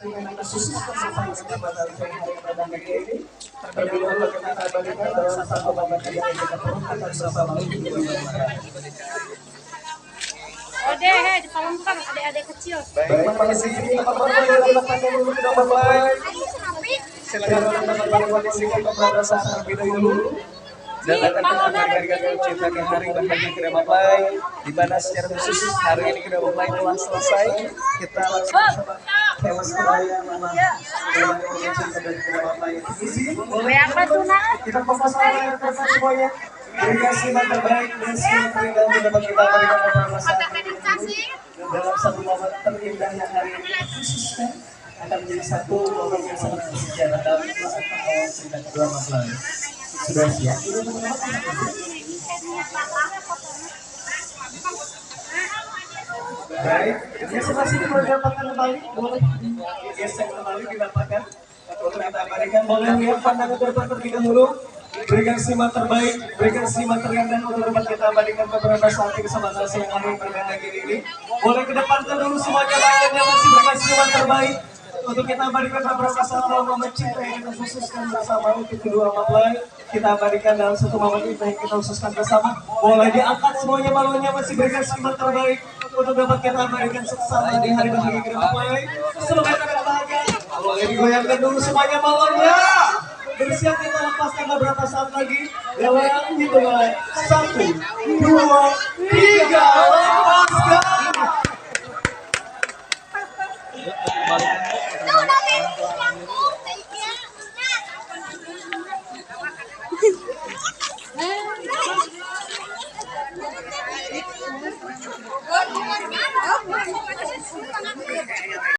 dengan khusus kesempatan kesempatan hari pada pagi ini terlebih dahulu kita berikan dalam satu bagian yang kita perlukan bersama Ode, di kolom kan adik-adik kecil. baik pada sini apa-apa dilakukan dulu kita mulai silakan teman-teman kondisi kepada saat terlebih dahulu dan akan kita berikan menciptakan hari bahagia kita mulai di mana secara khusus hari ini kita mulai telah selesai kita langsung tewas kebaya mana Boleh apa tuh nak? kita fokus pada semuanya berikan simak terbaik dan simak terindah untuk dapat kita berikan kepada masyarakat dalam satu momen terindahnya hari ini khususnya akan menjadi satu momen yang sangat bersejarah dalam awal cerita kedua Mas Lalu. Sudah siap? Baik, masing-masing mendapatkan kembali, boleh geser kembali didapatkan. Untuk kita berikan, boleh lihat pandangan depan terlebih dahulu. Berikan simak terbaik, berikan simak terindah untuk dapat kita berikan beberapa saat bersama siang hari berbeda ini. Boleh kedepankan dulu semuanya lainnya masih berikan simak terbaik untuk kita berikan beberapa saat momen cinta yang kita khususkan bersama untuk kedua mempelai. Kita berikan dalam satu momen itu yang kita khususkan bersama. Boleh diangkat semuanya balonnya masih berikan simak terbaik untuk dapat kita berikan sukses di hari bahagia kedua mempelai. Semoga kita bahagia. Boleh digoyangkan dulu semuanya balonnya. Bersiap kita lepaskan beberapa saat lagi. Dalam hitungan 1, 2, 3, lepaskan.